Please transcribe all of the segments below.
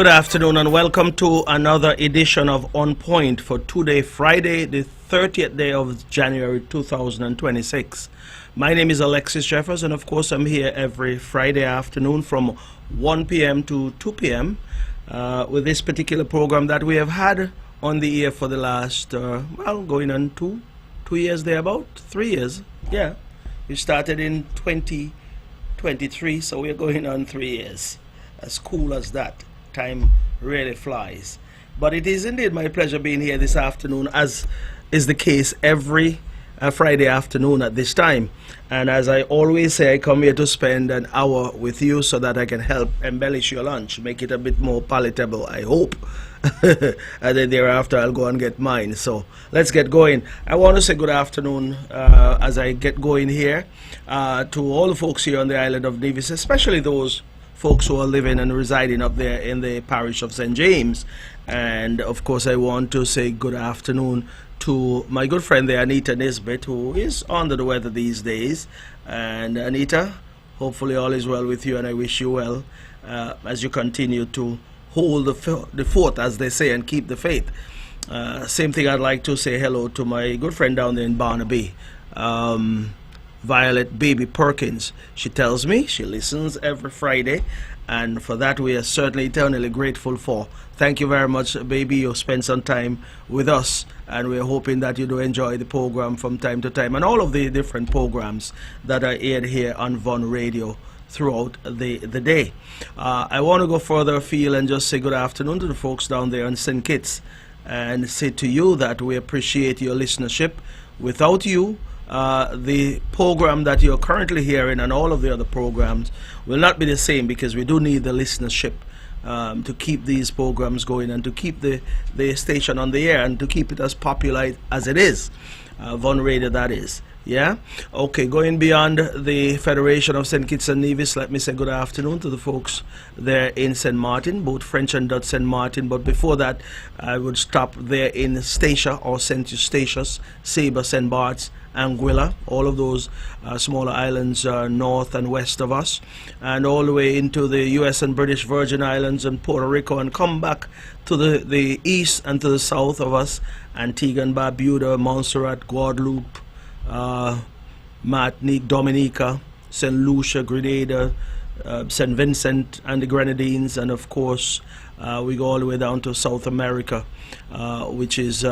good afternoon, and welcome to another edition of On Point for today, Friday, the 30th day of January 2026. My name is Alexis Jeffers, and of course, I'm here every Friday afternoon from 1 p.m. to 2 p.m. With this particular program that we have had on the air for the last, going on two years, there about 3 years. Yeah, we started in 2023, so we're going on 3 years. As cool as that. Time really flies. But it is indeed my pleasure being here this afternoon, as is the case every Friday afternoon at this time. And as I always say, I come here to spend an hour with you so that I can help embellish your lunch, make it a bit more palatable, I hope. And then thereafter I'll go and get mine. So let's get going. I want to say good afternoon as I get going here to all the folks here on the island of Nevis, especially those folks who are living and residing up there in the parish of St. James. And of course, I want to say good afternoon to my good friend there, Anita Nisbet, who is under the weather these days. And Anita, hopefully all is well with you, and I wish you well as you continue to hold the fort, as they say, and keep the faith. Same thing, I'd like to say hello to my good friend down there in Barnaby, Violet Baby Perkins. She tells me she listens every Friday, and for that we are certainly eternally grateful for. Thank you very much, baby. You spend some time with us, and we're hoping that you do enjoy the program from time to time, and all of the different programs that are aired here on Von Radio throughout the day. I want to go further afield and just say good afternoon to the folks down there in St. Kitts, and say to you that we appreciate your listenership. Without you, the program that you're currently hearing and all of the other programs will not be the same, because we do need the listenership to keep these programs going and to keep the station on the air and to keep it as popular as it is. Von Radio, that is. Yeah? Okay, going beyond the Federation of St. Kitts and Nevis, let me say good afternoon to the folks there in St. Martin, both French and Dutch St. Martin. But before that, I would stop there in Statia or St. Eustatius, Sabre, St. Bart's, Anguilla, all of those smaller islands north and west of us, and all the way into the U.S. and British Virgin Islands and Puerto Rico, and come back to the east and to the south of us, Antigua and Barbuda, Montserrat, Guadeloupe, Martinique, Dominica, St. Lucia, Grenada, St. Vincent and the Grenadines, and of course we go all the way down to South America, which is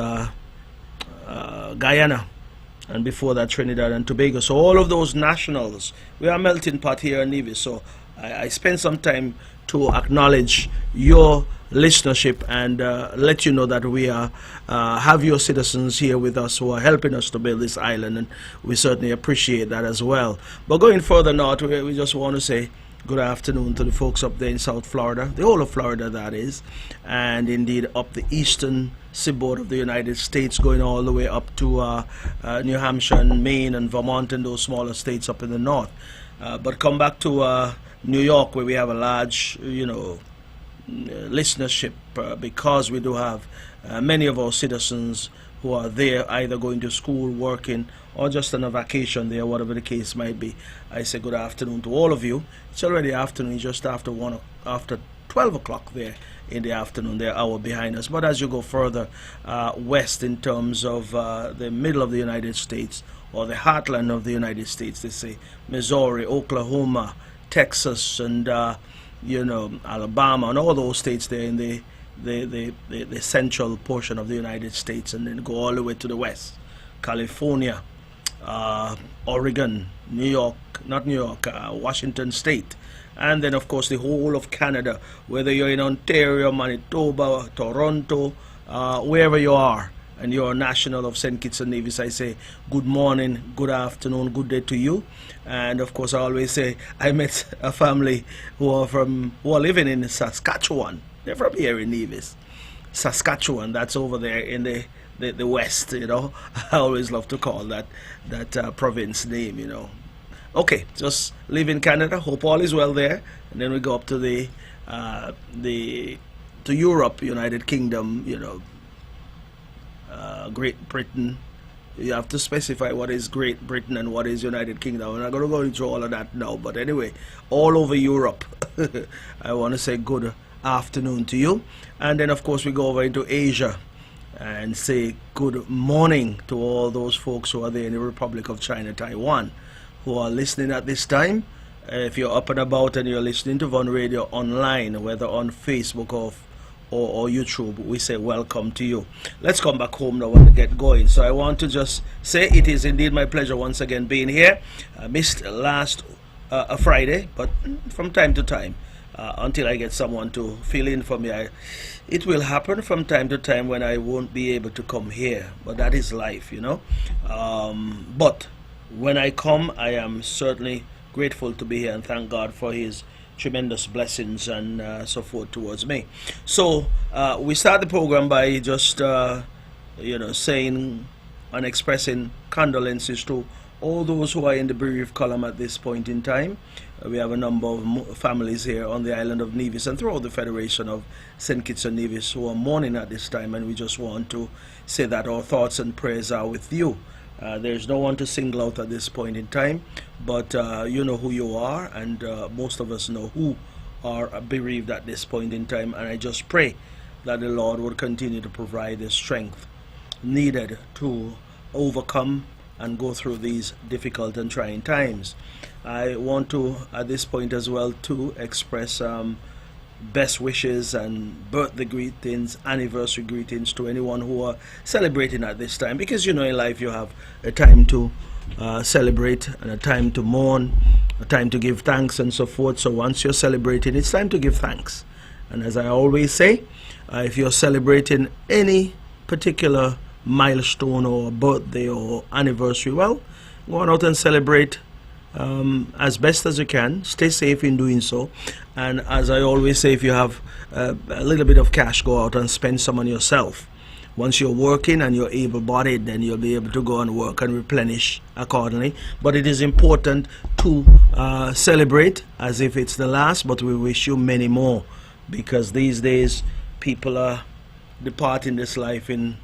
Guyana, and before that Trinidad and Tobago. So all of those nationals, we are a melting pot here in Nevis. So I spend some time to acknowledge your listenership and let you know that we have your citizens here with us who are helping us to build this island, and we certainly appreciate that as well. But going further north, we just want to say good afternoon to the folks up there in South Florida, the whole of Florida that is, and indeed up the eastern seaboard of the United States, going all the way up to New Hampshire and Maine and Vermont and those smaller states up in the north. But come back to New York, where we have a large, listenership, because we do have many of our citizens who are there either going to school, working, or just on a vacation there, whatever the case might be. I say good afternoon to all of you. It's already afternoon, just after 12 o'clock there in the afternoon, they're hour behind us. But as you go further west in terms of the middle of the United States, or the heartland of the United States, they say Missouri, Oklahoma, Texas, and Alabama, and all those states there in the central portion of the United States, and then go all the way to the west, California, Oregon, Washington State, and then of course the whole of Canada, whether you're in Ontario, Manitoba, Toronto, wherever you are, and you're a national of St. Kitts and Nevis, I say good morning, good afternoon, good day to you. And of course I always say I met a family who are living in Saskatchewan. They're from here in Nevis, Saskatchewan. That's over there in the west. I always love to call that province name. Okay, just live in Canada. Hope all is well there, and then we go up to to Europe, United Kingdom. Great Britain. You have to specify what is Great Britain and what is United Kingdom. I'm not going to go into all of that now, but anyway, all over Europe, I want to say good afternoon to you. And then, of course, we go over into Asia and say good morning to all those folks who are there in the Republic of China, Taiwan, who are listening at this time. If you're up and about and you're listening to Von Radio online, whether on Facebook or YouTube, we say welcome to you. Let's come back home now and get going. So I want to just say it is indeed my pleasure once again being here. I missed last Friday, but from time to time, until I get someone to fill in for me, it will happen from time to time when I won't be able to come here. But that is life, you know. But when I come, I am certainly grateful to be here and thank God for His tremendous blessings and so forth towards me. So we start the program by just saying and expressing condolences to all those who are in the bereaved column at this point in time. We have a number of families here on the island of Nevis and throughout the Federation of St. Kitts and Nevis who are mourning at this time, and we just want to say that our thoughts and prayers are with you. There's no one to single out at this point in time, but you know who you are, and most of us know who are bereaved at this point in time, and I just pray that the Lord will continue to provide the strength needed to overcome and go through these difficult and trying times. I want to, at this point as well, to express best wishes and birthday greetings, anniversary greetings to anyone who are celebrating at this time, because you know in life you have a time to celebrate and a time to mourn, a time to give thanks and so forth. So once you're celebrating, it's time to give thanks. And as I always say, if you're celebrating any particular milestone or birthday or anniversary, well, go on out and celebrate as best as you can. Stay safe in doing so, and as I always say, if you have a little bit of cash, go out and spend some on yourself. Once you're working and you're able-bodied, then you'll be able to go and work and replenish accordingly. But it is important to celebrate as if it's the last, but we wish you many more, because these days people are departing this life in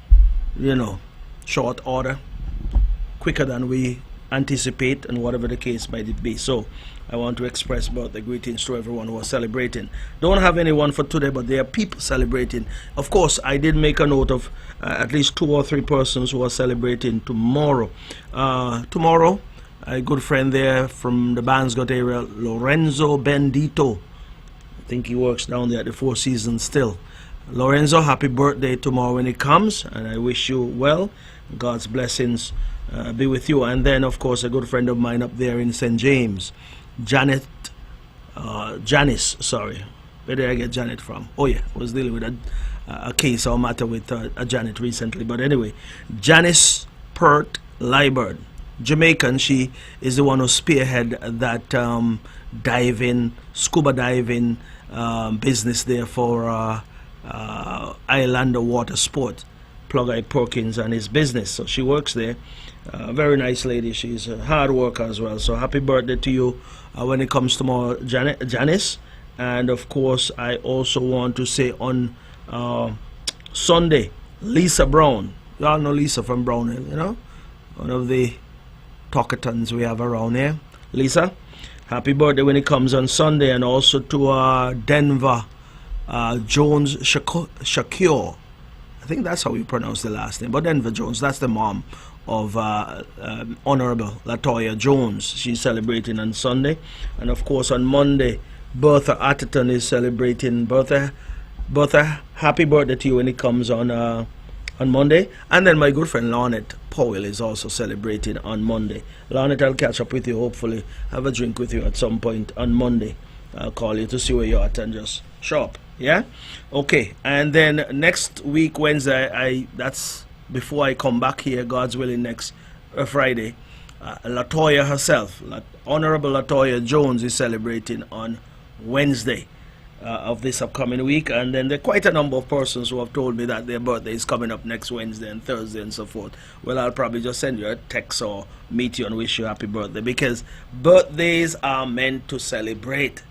short order, quicker than we anticipate, and whatever the case might be. So I want to express birthday greetings to everyone who are celebrating. Don't have anyone for today, but there are people celebrating. Of course, I did make a note of at least 2 or 3 persons who are celebrating tomorrow. Tomorrow, a good friend there from the Bansgot area, Lorenzo Bendito. I think he works down there at the Four Seasons still. Lorenzo, happy birthday tomorrow when it comes, and I wish you well. God's blessings be with you. And then, of course, a good friend of mine up there in St. James, Janice, sorry. Where did I get Janet from? Oh yeah, I was dealing with a case or matter with a Janet recently. But anyway, Janice Pert Liburd, Jamaican. She is the one who spearhead that scuba diving business there for Islander Water Sport, Plug-Eye Perkins and his business. So she works there. Very nice lady. She's a hard worker as well. So happy birthday to you when it comes tomorrow, Janice. And of course, I also want to say on Sunday, Lisa Brown. You all know Lisa from Brownhill, you know, one of the talkatons we have around here. Lisa, happy birthday when it comes on Sunday. And also to Denver Jones Shakur. I think that's how you pronounce the last name, but Denver Jones, that's the mom of Honorable Latoya Jones. She's celebrating on Sunday. And of course on Monday, Bertha Atherton is celebrating. Bertha, happy birthday to you when it comes on Monday. And then my good friend Lornette Powell is also celebrating on Monday. Lornette, I'll catch up with you, hopefully have a drink with you at some point on Monday. I'll call you to see where you're at and just show up. Yeah? Okay. And then next week, Wednesday, that's before I come back here, God's willing, next Friday, Latoya herself, Honorable Latoya Jones, is celebrating on Wednesday of this upcoming week. And then there are quite a number of persons who have told me that their birthday is coming up next Wednesday and Thursday and so forth. Well, I'll probably just send you a text or meet you and wish you happy birthday, because birthdays are meant to celebrate.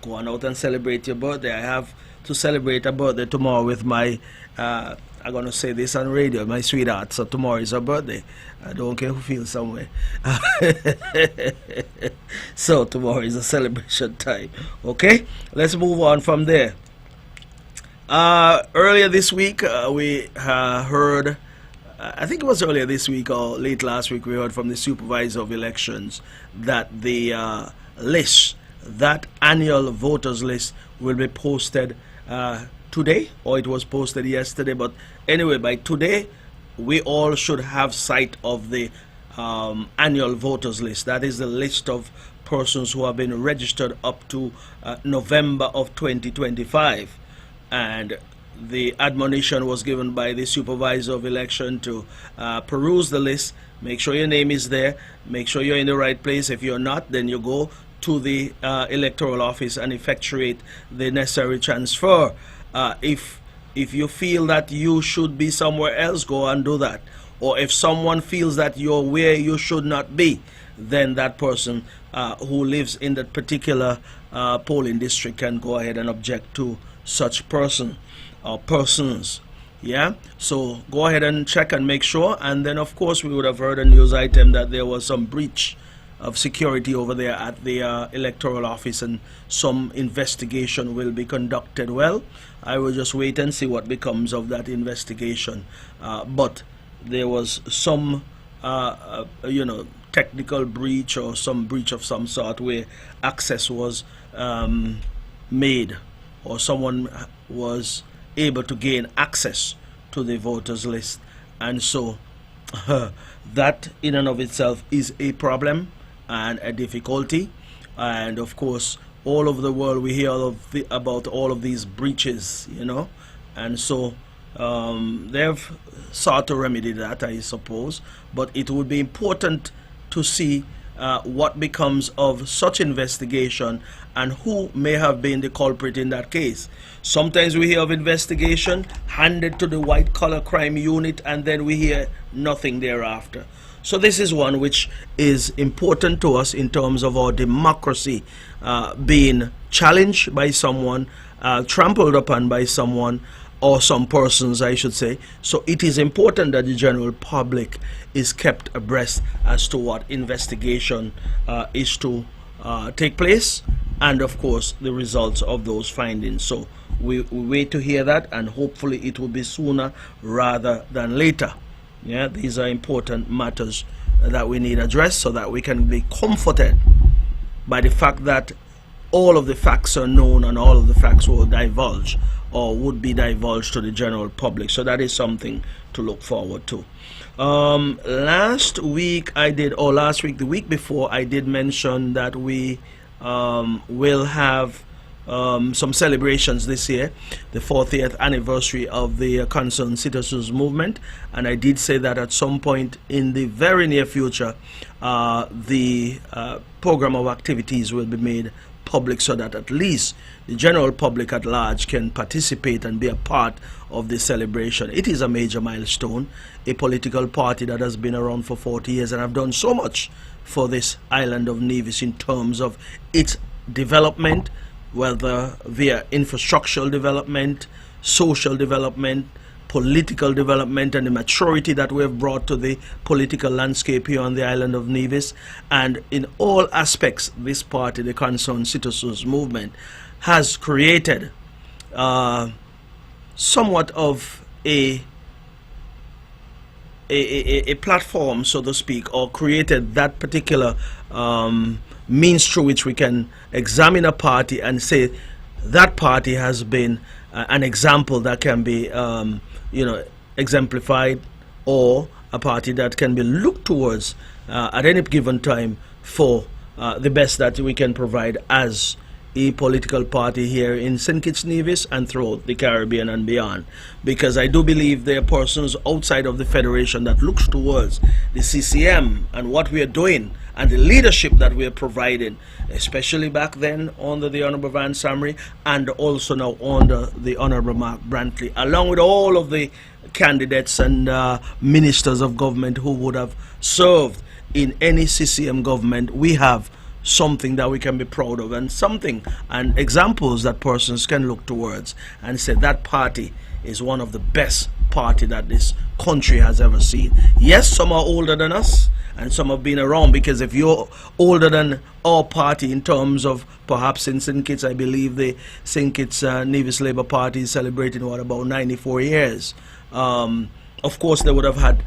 Go on out and celebrate your birthday. I have to celebrate a birthday tomorrow with my, I'm going to say this on radio, my sweetheart. So tomorrow is her birthday. I don't care who feels some way. So tomorrow is a celebration time. Okay? Let's move on from there. Earlier this week, we heard, I think it was earlier this week or late last week, we heard from the supervisor of elections that the list, that annual voters list, will be posted today, or it was posted yesterday. But anyway, by today, we all should have sight of the annual voters list. That is the list of persons who have been registered up to November of 2025. And the admonition was given by the supervisor of election to peruse the list, make sure your name is there, make sure you're in the right place. If you're not, then you go to the electoral office and effectuate the necessary transfer. If you feel that you should be somewhere else, go and do that. Or if someone feels that you're where you should not be, then that person who lives in that particular polling district can go ahead and object to such person or persons. Yeah, so go ahead and check and make sure. And then of course we would have heard a news item that there was some breach of security over there at the electoral office, and some investigation will be conducted. Well, I will just wait and see what becomes of that investigation, but there was some technical breach or some breach of some sort where access was made, or someone was able to gain access to the voters list. And so that in and of itself is a problem and a difficulty. And of course, all over the world we hear about all of these breaches, and so they've sought to remedy that, I suppose. But it would be important to see what becomes of such investigation and who may have been the culprit in that case. Sometimes we hear of investigation handed to the white collar crime unit, and then we hear nothing thereafter. So this is one which is important to us in terms of our democracy being challenged by someone, trampled upon by someone, or some persons, I should say. So it is important that the general public is kept abreast as to what investigation is to take place, and of course the results of those findings. So we wait to hear that, and hopefully it will be sooner rather than later. Yeah, these are important matters that we need addressed, so that we can be comforted by the fact that all of the facts are known and all of the facts will divulge or would be divulged to the general public. So that is something to look forward to. Last week, the week before, I did mention that we will have some celebrations this year, the 40th anniversary of the Concerned Citizens Movement, and I did say that at some point in the very near future, the program of activities will be made public, so that at least the general public at large can participate and be a part of the celebration. It is a major milestone, a political party that has been around for 40 years and have done so much for this island of Nevis in terms of its development, whether via infrastructural development, social development, political development, and the maturity that we have brought to the political landscape here on the island of Nevis. And in all aspects, this party, the Concerned Citizens Movement, has created somewhat of a platform, so to speak, or created that particular means through which we can examine a party and say that party has been an example that can be exemplified, or a party that can be looked towards at any given time for the best that we can provide as a political party here in St. Kitts Nevis and throughout the Caribbean and beyond. Because I do believe there are persons outside of the Federation that looks towards the CCM and what we are doing and the leadership that we are providing, especially back then under the Honorable Van Samry and also now under the Honorable Mark Brantley, along with all of the candidates and ministers of government who would have served in any CCM government. We have something that we can be proud of, and examples that persons can look towards and say that party is one of the best party that this country has ever seen. Yes, some are older than us and some have been around, because if you're older than our party in terms of perhaps in St. Kitts, I believe the St. Kitts Nevis Labour Party is celebrating what, about 94 years. Of course, they would have had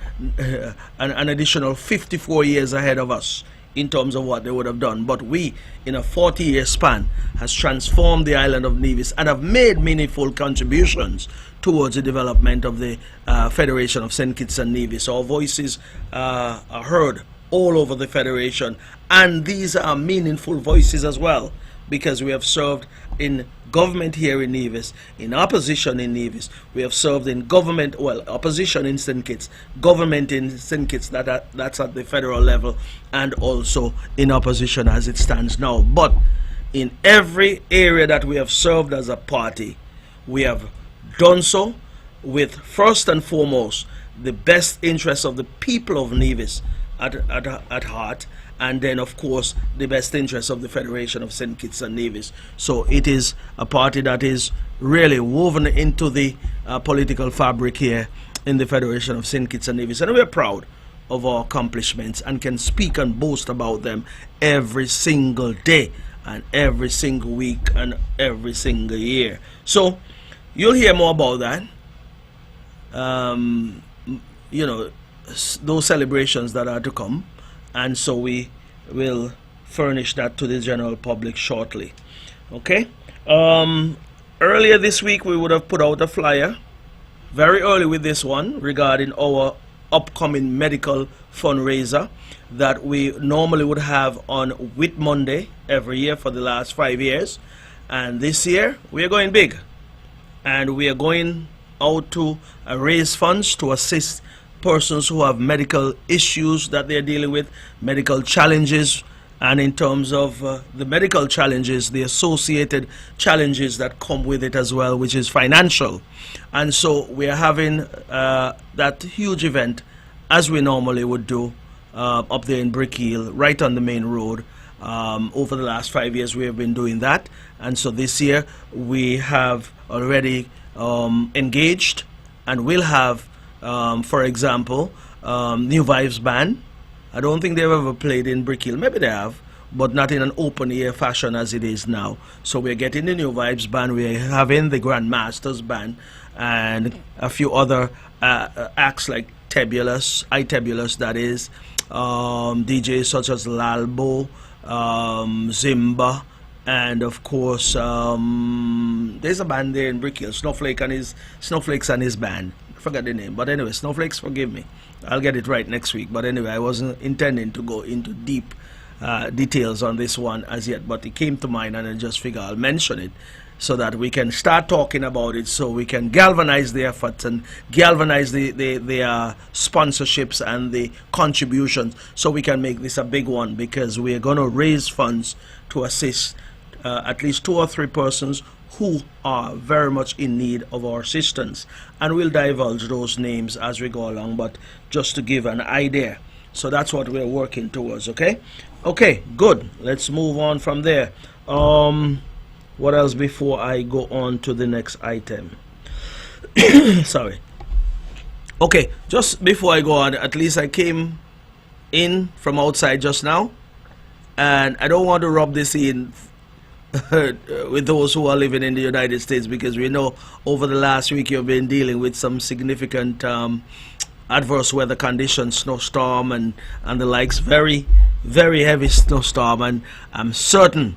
an additional 54 years ahead of us in terms of what they would have done. But we, in a 40-year span, has transformed the island of Nevis and have made meaningful contributions towards the development of the Federation of St. Kitts and Nevis. Our voices are heard all over the Federation, and these are meaningful voices as well, because we have served in government here in Nevis, in opposition in Nevis. We have served in government, well, opposition in St. Kitts, government in St. Kitts, that's at the federal level, and also in opposition as it stands now. But in every area that we have served as a party, we have done so with, first and foremost, the best interests of the people of Nevis at heart, and then of course the best interests of the Federation of St. Kitts and Nevis. So it is a party that is really woven into the political fabric here in the Federation of St. Kitts and Nevis, and we're proud of our accomplishments and can speak and boast about them every single day and every single week and every single year. So you'll hear more about that. You know, those celebrations that are to come, and so we will furnish that to the general public shortly. Okay. Earlier this week we would have put out a flyer very early with this one regarding our upcoming medical fundraiser that we normally would have on Whit Monday every year for the last 5 years, and this year we are going big, and we are going out to raise funds to assist persons who have medical issues that they're dealing with, medical challenges, and in terms of the medical challenges, the associated challenges that come with it as well, which is financial. And so we are having that huge event, as we normally would do, up there in Brick Hill, right on the main road. Over the last 5 years we have been doing that, and so this year we have already engaged and will have, for example, New Vibes Band. I don't think they've ever played in Brick Hill. Maybe they have, but not in an open air fashion as it is now. So we're getting the New Vibes Band, we're having the Grandmasters Band, and a few other acts like Tebulous, iTebulous that is, DJs such as Lalbo, Zimba, and of course there's a band there in Brick Hill, Snowflakes and his band. I forgot the name, but anyway, Snowflakes, forgive me, I'll get it right next week. But anyway, I wasn't intending to go into deep details on this one as yet, but it came to mind and I just figured I'll mention it so that we can start talking about it, so we can galvanize the efforts and galvanize the sponsorships and the contributions, so we can make this a big one, because we are going to raise funds to assist at least 2 or 3 persons who are very much in need of our assistance, and we'll divulge those names as we go along, but just to give an idea. So that's what we're working towards. Okay, good, let's move on from there. What else before I go on to the next item? Sorry. Okay, just before I go on, at least I came in from outside just now, and I don't want to rub this in with those who are living in the United States, because we know over the last week you've been dealing with some significant adverse weather conditions, snowstorm and the likes, very heavy snowstorm, and I'm certain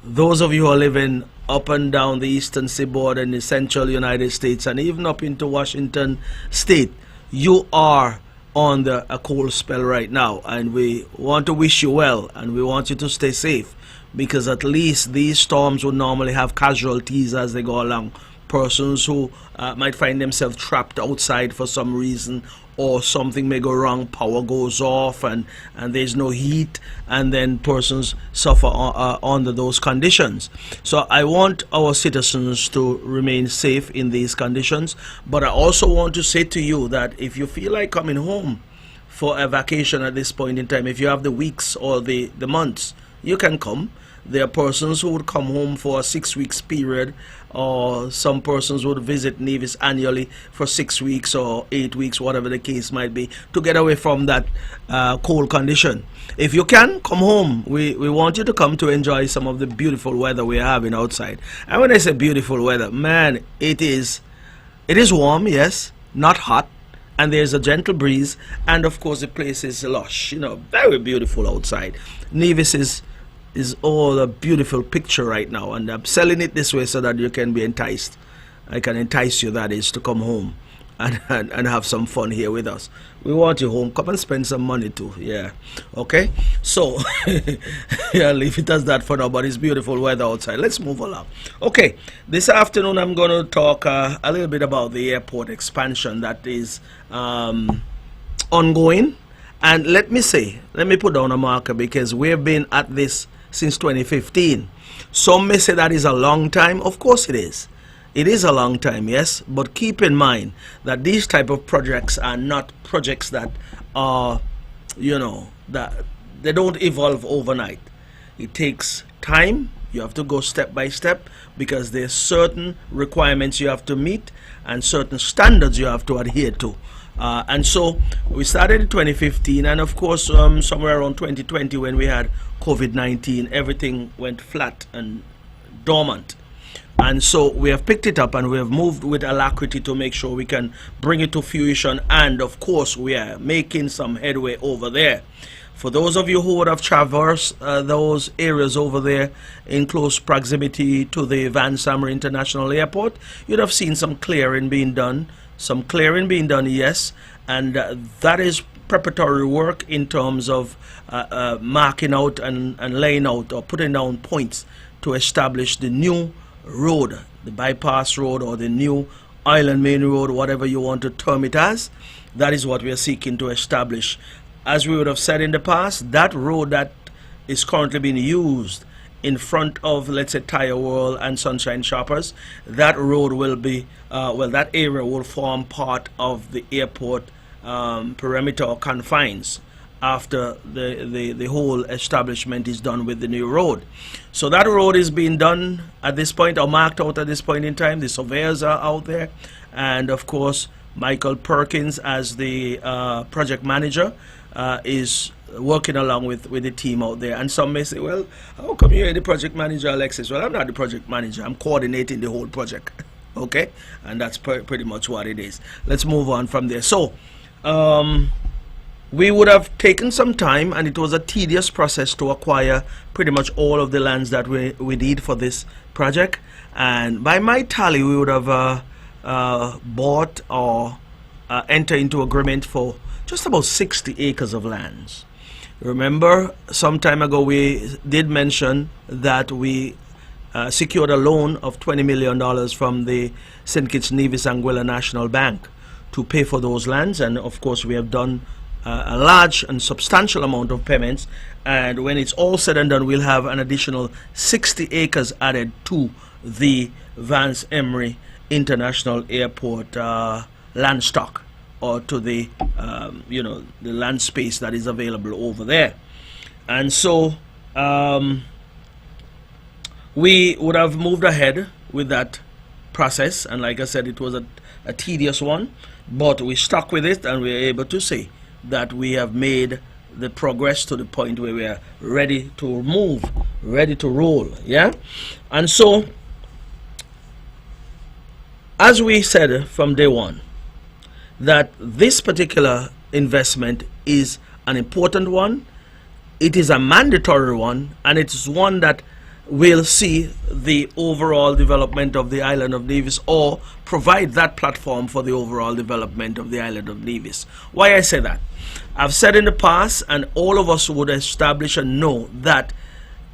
those of you who are living up and down the eastern seaboard and the central United States and even up into Washington state, you are on a cold spell right now, and we want to wish you well, and we want you to stay safe, because at least these storms would normally have casualties as they go along. Persons who might find themselves trapped outside for some reason, or something may go wrong, power goes off and there's no heat, and then persons suffer under those conditions. So I want our citizens to remain safe in these conditions, but I also want to say to you that if you feel like coming home for a vacation at this point in time, if you have the weeks or the months, you can come. There are persons who would come home for a 6 weeks period, or some persons would visit Nevis annually for 6 weeks or 8 weeks, whatever the case might be, to get away from that cold condition. If you can, come home. We want you to come to enjoy some of the beautiful weather we're having outside. And when I say beautiful weather, man, it is warm, yes, not hot, and there's a gentle breeze, and of course the place is lush, you know, very beautiful outside. Nevis is all a beautiful picture right now, and I'm selling it this way so that you can be enticed. I can entice you, that is, to come home and have some fun here with us. We want you home. Come and spend some money too. Yeah. Okay. So yeah, leave it as that for now. But it's beautiful weather outside. Let's move along. Okay. This afternoon I'm going to talk a little bit about the airport expansion that is ongoing. And let me put down a marker, because we've been at this since 2015. Some may say that is a long time. Of course it is. It is a long time, yes, but keep in mind that these type of projects are not projects that are, you know, that they don't evolve overnight. It takes time. You have to go step by step, because there's certain requirements you have to meet and certain standards you have to adhere to. And so we started in 2015, and of course somewhere around 2020, when we had COVID-19, everything went flat and dormant. And so we have picked it up and we have moved with alacrity to make sure we can bring it to fruition. And of course, we are making some headway over there. For those of you who would have traversed those areas over there in close proximity to the Van Sammer International Airport, you'd have seen some clearing being done. Some clearing being done, yes. And that is preparatory work in terms of marking out and laying out or putting down points to establish the new road, the bypass road, or the new island main road, whatever you want to term it as. That is what we are seeking to establish. As we would have said in the past, that road that is currently being used in front of, let's say, Tire World and Sunshine Shoppers, that road will be, that area will form part of the airport perimeter or confines after the whole establishment is done with the new road. So that road is being done at this point, or marked out at this point in time. The surveyors are out there, and of course Michael Perkins, as the project manager, is working along with the team out there. And some may say, well, how come you're the project manager, Alexis? Well, I'm not the project manager. I'm coordinating the whole project. Okay, and that's pretty much what it is. Let's move on from there. So we would have taken some time, and it was a tedious process to acquire pretty much all of the lands that we need for this project. And by my tally, we would have bought or entered into agreement for just about 60 acres of lands. Remember, some time ago we did mention that we secured a loan of $20 million from the St. Kitts Nevis Anguilla National Bank to pay for those lands, and of course we have done a large and substantial amount of payments, and when it's all said and done, we'll have an additional 60 acres added to the Vance Emery International Airport land stock, or to the the land space that is available over there. And so we would have moved ahead with that process, and like I said, it was a tedious one, but we stuck with it, and we are able to say that we have made the progress to the point where we are ready to move, ready to roll. Yeah. And so, as we said from day one, that this particular investment is an important one, it is a mandatory one, and it's one that will see the overall development of the island of Nevis, or provide that platform for the overall development of the island of Nevis. Why I say that? I've said in the past, and all of us would establish and know, that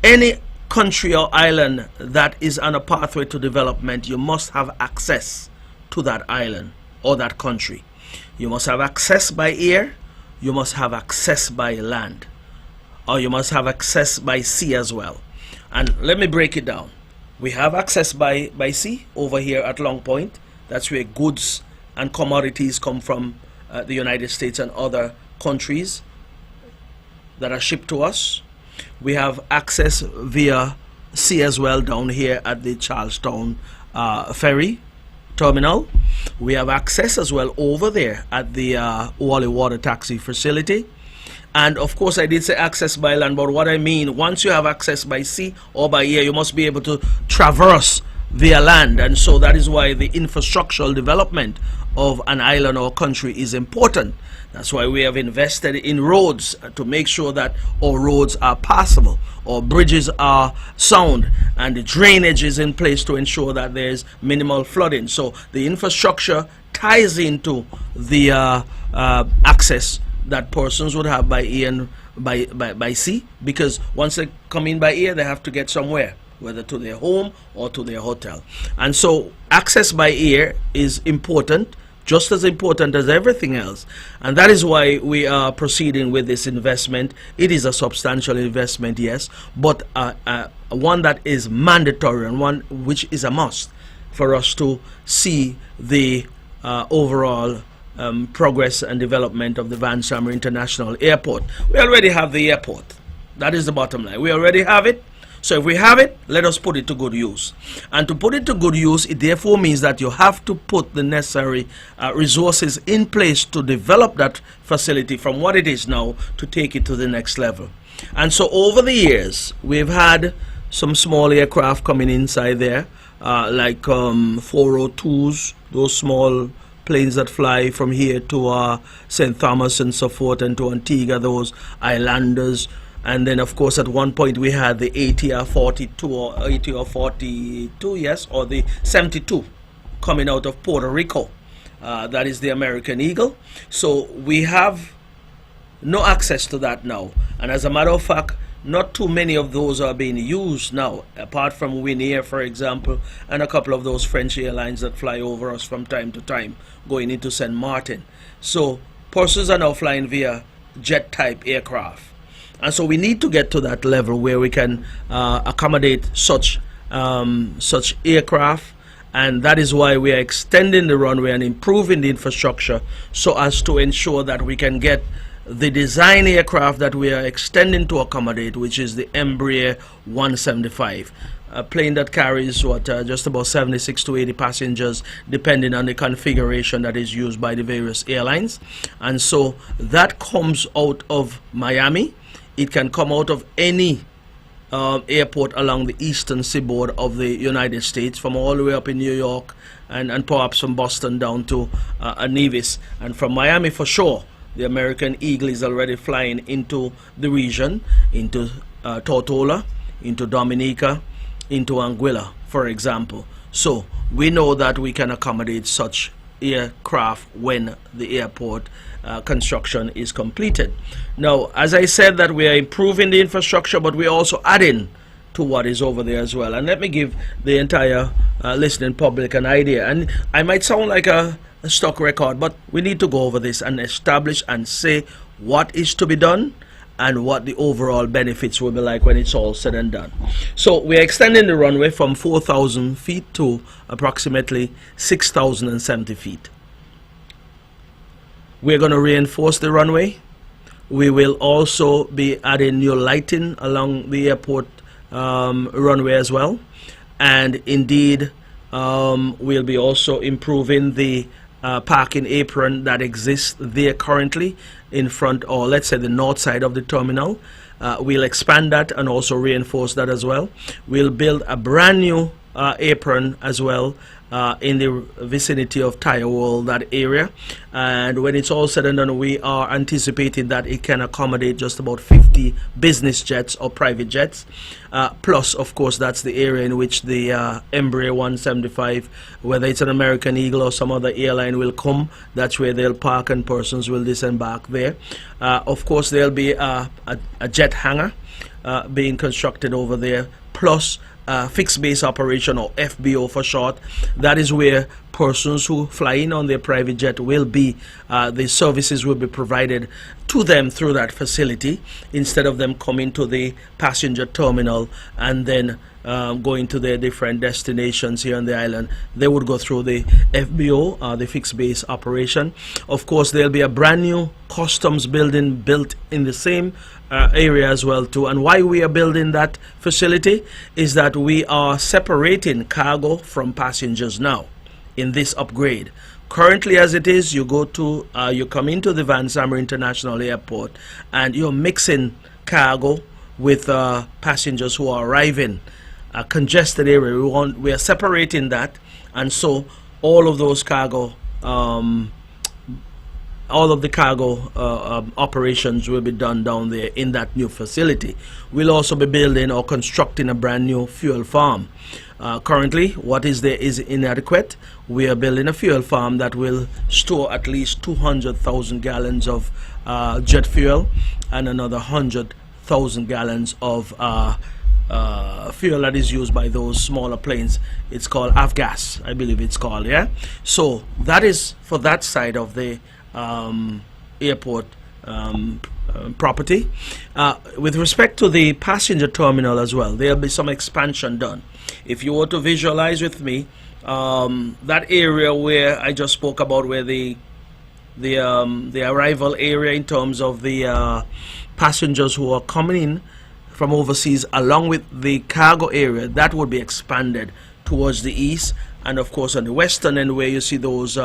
any country or island that is on a pathway to development, you must have access to that island or that country. You must have access by air, you must have access by land, or you must have access by sea as well. And let me break it down. We have access by sea over here at Long Point. That's where goods and commodities come from the United States and other countries that are shipped to us. We have access via see as well down here at the Charlestown ferry terminal. We have access as well over there at the Wally Water Taxi facility. And of course, I did say access by land, but what I mean, once you have access by sea or by air, you must be able to traverse via land. And so that is why the infrastructural development of an island or country is important. That's why we have invested in roads to make sure that our roads are passable, our bridges are sound, and the drainage is in place to ensure that there's minimal flooding. So the infrastructure ties into the access that persons would have by air and by sea, because once they come in by air, they have to get somewhere, whether to their home or to their hotel. And so access by air is important, just as important as everything else. And that is why we are proceeding with this investment. It is a substantial investment, yes, but one that is mandatory and one which is a must for us to see the overall progress and development of the Van Summer International Airport. We already have the airport. That is the bottom line. We already have it. So if we have it, let us put it to good use. And to put it to good use, it therefore means that you have to put the necessary resources in place to develop that facility from what it is now to take it to the next level. And so over the years, we've had some small aircraft coming inside there, like 402s, those small planes that fly from here to St. Thomas and so forth, and to Antigua, those islanders. And then, of course, at one point we had the ATR 42 or ATR 42, yes, or the 72 coming out of Puerto Rico. That is the American Eagle. So we have no access to that now. And as a matter of fact, not too many of those are being used now, apart from Win Air, for example, and a couple of those French airlines that fly over us from time to time, going into St. Martin. So persons are now flying via jet-type aircraft. And so we need to get to that level where we can accommodate such aircraft, and that is why we are extending the runway and improving the infrastructure so as to ensure that we can get the design aircraft that we are extending to accommodate, which is the Embraer 175. A plane that carries just about 76 to 80 passengers, depending on the configuration that is used by the various airlines. And so that comes out of Miami. It can come out of any airport along the eastern seaboard of the United States, from all the way up in New York and perhaps from Boston down to Nevis. And from Miami for sure, the American Eagle is already flying into the region, into Tortola, into Dominica, into Anguilla, for example. So we know that we can accommodate such aircraft when the airport construction is completed. Now, as I said, that we are improving the infrastructure, but we're also adding to what is over there as well. And let me give the entire listening public an idea. And I might sound like a stock record, but we need to go over this and establish and say what is to be done and what the overall benefits will be like when it's all said and done. So we're extending the runway from 4,000 feet to approximately 6,070 feet. We're going to reinforce the runway. We will also be adding new lighting along the airport runway as well. And indeed, we'll be also improving the parking apron that exists there currently in front, or let's say the north side of the terminal. We'll expand that and also reinforce that as well. We'll build a brand new apron as well in the vicinity of Tire World, that area. And when it's all said and done, we are anticipating that it can accommodate just about 50 business jets or private jets. Plus, of course, that's the area in which the Embraer 175, whether it's an American Eagle or some other airline, will come. That's where they'll park and persons will disembark there. Of course, there'll be a jet hangar being constructed over there, plus fixed base operation, or FBO for short. That is where persons who fly in on their private jet will be, the services will be provided to them through that facility, instead of them coming to the passenger terminal and then going to their different destinations here on the island, they would go through the FBO, the fixed base operation. Of course, there'll be a brand new customs building built in the same area as well too. And why we are building that facility is that we are separating cargo from passengers now in this upgrade. Currently, as it is, you come into the Van Sammer International Airport and you're mixing cargo with passengers who are arriving. A congested area. We are separating that, and so all of those cargo, all of the cargo operations will be done down there in that new facility. We'll also be building or constructing a brand new fuel farm. Currently, what is there is inadequate. We are building a fuel farm that will store at least 200,000 gallons of jet fuel and another 100,000 gallons of fuel that is used by those smaller planes. It's called avgas, I believe it's called. Yeah, so that is for that side of the airport property. With respect to the passenger terminal as well, there'll be some expansion done. If you were to visualize with me, that area where I just spoke about, where the arrival area in terms of the passengers who are coming in from overseas, along with the cargo area, that would be expanded towards the east. And of course, on the western end, where you see those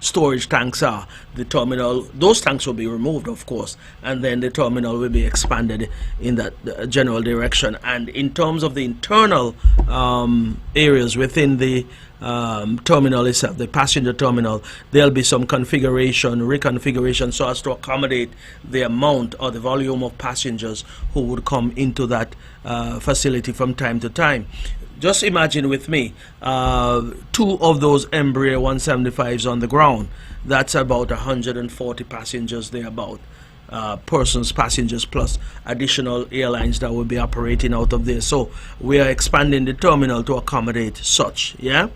storage tanks are, the terminal, those tanks will be removed, of course, and then the terminal will be expanded in that general direction. And in terms of the internal areas within the terminal itself, the passenger terminal, there'll be some reconfiguration, so as to accommodate the amount or the volume of passengers who would come into that facility from time to time. Just imagine with me, 2 of those Embraer 175s on the ground. That's about 140 passengers thereabout. Passengers plus additional airlines that will be operating out of there. So we are expanding the terminal to accommodate such. Yeah.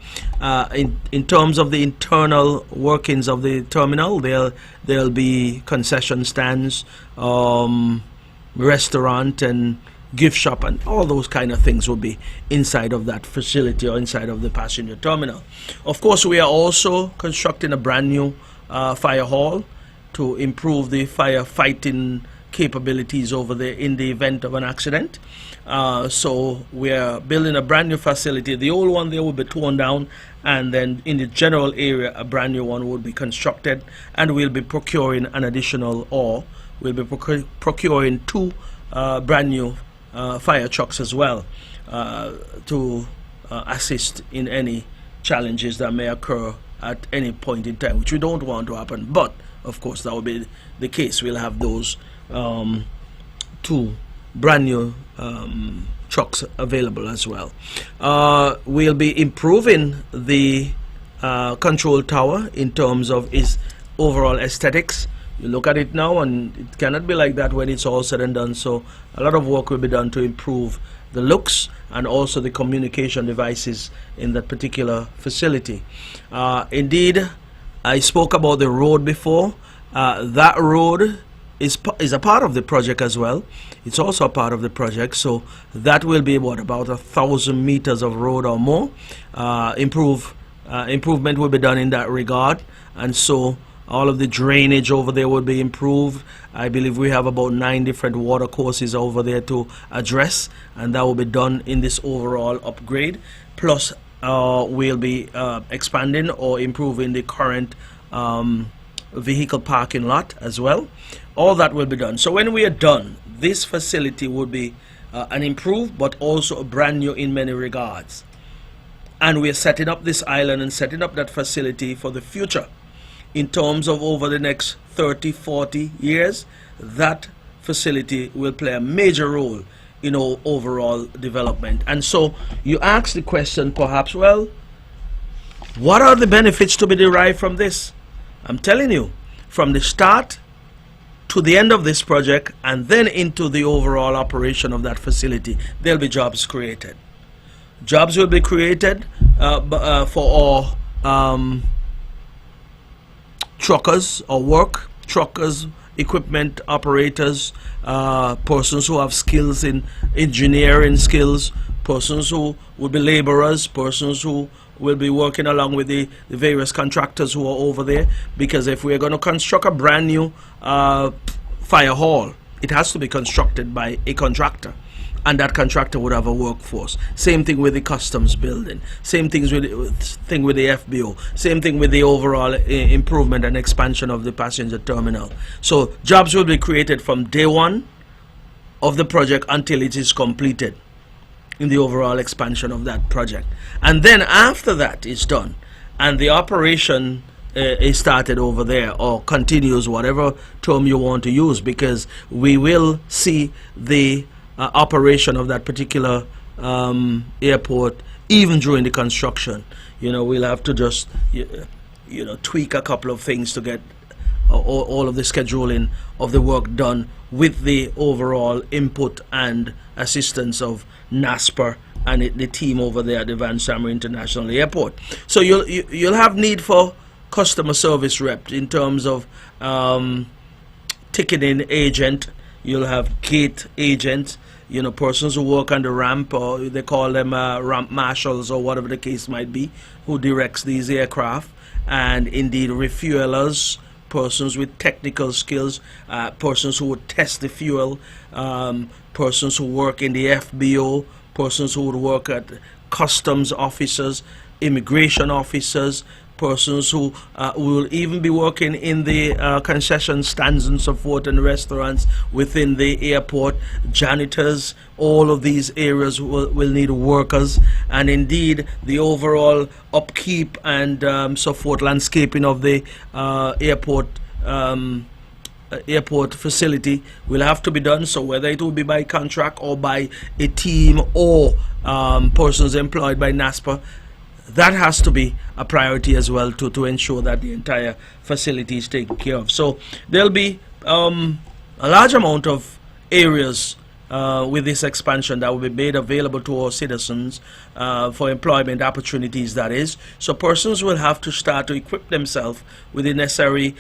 In terms of the internal workings of the terminal, there'll be concession stands, restaurant and gift shop, and all those kind of things will be inside of that facility or inside of the passenger terminal. Of course, we are also constructing a brand new fire hall to improve the firefighting capabilities over there in the event of an accident. So we are building a brand new facility. The old one there will be torn down, and then in the general area a brand new one will be constructed, and we'll be procuring an additional, or we'll be procuring 2 brand new fire trucks as well to assist in any challenges that may occur at any point in time, which we don't want to happen, but of course that will be the case. We'll have those 2 brand new trucks available as well. We'll be improving the control tower in terms of its overall aesthetics. You look at it now and it cannot be like that when it's all said and done. So a lot of work will be done to improve the looks and also the communication devices in that particular facility. Indeed, I spoke about the road before. That road is a part of the project as well. It's also a part of the project, so that will be about 1,000 meters of road or more. Improvement will be done in that regard, and so all of the drainage over there will be improved. I believe we have about 9 different water courses over there to address, and that will be done in this overall upgrade. Plus, we'll be expanding or improving the current vehicle parking lot as well. All that will be done. So when we are done, this facility will be an improved but also a brand new in many regards. And we are setting up this island and setting up that facility for the future. In terms of over the next 30-40 years, that facility will play a major role in our overall development. And so you ask the question perhaps, well, what are the benefits to be derived from this? I'm telling you, from the start to the end of this project and then into the overall operation of that facility, there'll be jobs created. Jobs will be created for our truckers equipment operators, persons who have skills in engineering skills, persons who will be laborers, persons who will be working along with the various contractors who are over there. Because if we're going to construct a brand new fire hall, it has to be constructed by a contractor, and that contractor would have a workforce. Same thing with the customs building, same thing with the FBO, same thing with the overall improvement and expansion of the passenger terminal. So jobs will be created from day one of the project until it is completed in the overall expansion of that project. And then after that is done and the operation is started over there, or continues, whatever term you want to use, because we will see the operation of that particular airport even during the construction. You know, we'll have to just tweak a couple of things to get all of the scheduling of the work done with the overall input and assistance of NASPER and the team over there at the Van Sammer International Airport. So you'll have need for customer service rep in terms of ticketing agent. You'll have gate agents, persons who work on the ramp, or they call them ramp marshals or whatever the case might be, who directs these aircraft, and indeed refuelers, persons with technical skills, persons who would test the fuel, persons who work in the FBO, persons who would work at customs officers, immigration officers, persons who will even be working in the concession stands and so forth, and restaurants within the airport, janitors. All of these areas will need workers, and indeed the overall upkeep and so forth, landscaping of the airport facility will have to be done. So whether it will be by contract or by a team or persons employed by NASPER, that has to be a priority as well to ensure that the entire facility is taken care of. So there'll be a large amount of areas with this expansion that will be made available to our citizens for employment opportunities, that is. So persons will have to start to equip themselves with the necessary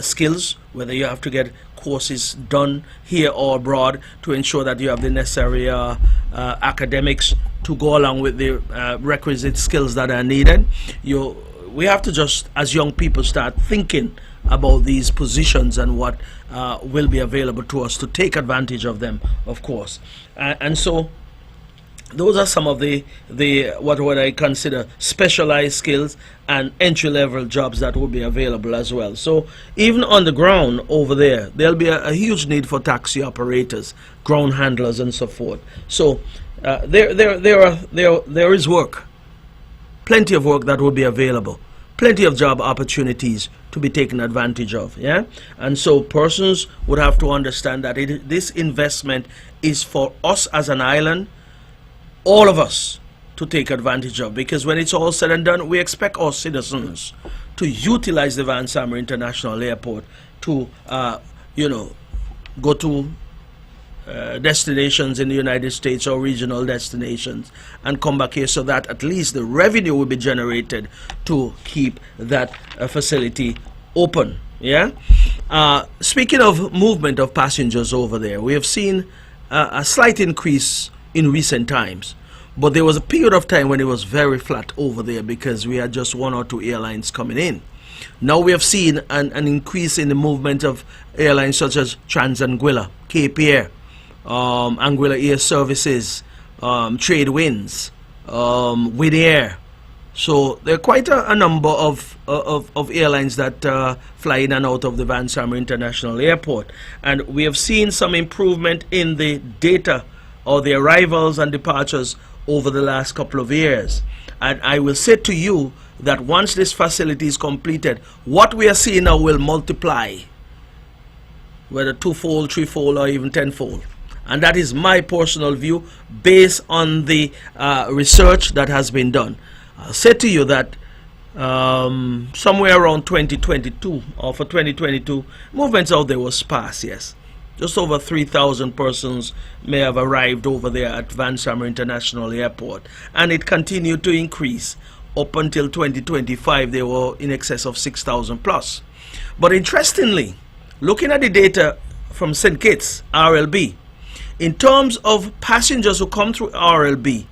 skills, whether you have to get courses done here or abroad to ensure that you have the necessary academics to go along with the requisite skills that are needed. We have to just, as young people, start thinking about these positions and what will be available to us to take advantage of them, of course. And so those are some of the what I consider specialized skills and entry-level jobs that will be available as well. So even on the ground over there, there'll be a huge need for taxi operators, ground handlers, and so forth. So there is work, plenty of work that will be available, plenty of job opportunities to be taken advantage of. Yeah, and so persons would have to understand that this investment is for us as an island, all of us, to take advantage of, because when it's all said and done, we expect our citizens to utilize the Van Sammer International Airport to go to destinations in the United States or regional destinations and come back here, so that at least the revenue will be generated to keep that facility open. Yeah. Speaking of movement of passengers over there, we have seen a slight increase in recent times, but there was a period of time when it was very flat over there because we had just one or two airlines coming in. Now we have seen an increase in the movement of airlines such as Trans-Anguilla, Cape Air, Anguilla Air Services, Trade Winds, Win Air. So there are quite a number of airlines that fly in and out of the Van Sammer International Airport, and we have seen some improvement in the data or the arrivals and departures over the last couple of years. And I will say to you that once this facility is completed, what we are seeing now will multiply, whether twofold, threefold, or even tenfold. And that is my personal view based on the research that has been done. I'll say to you that somewhere around 2022 or for 2022, movements out there was sparse, yes. Just over 3,000 persons may have arrived over there at Van Sammer International Airport, and it continued to increase. Up until 2025, they were in excess of 6,000 plus. But interestingly, looking at the data from St. Kitts, RLB, in terms of passengers who come through RLB,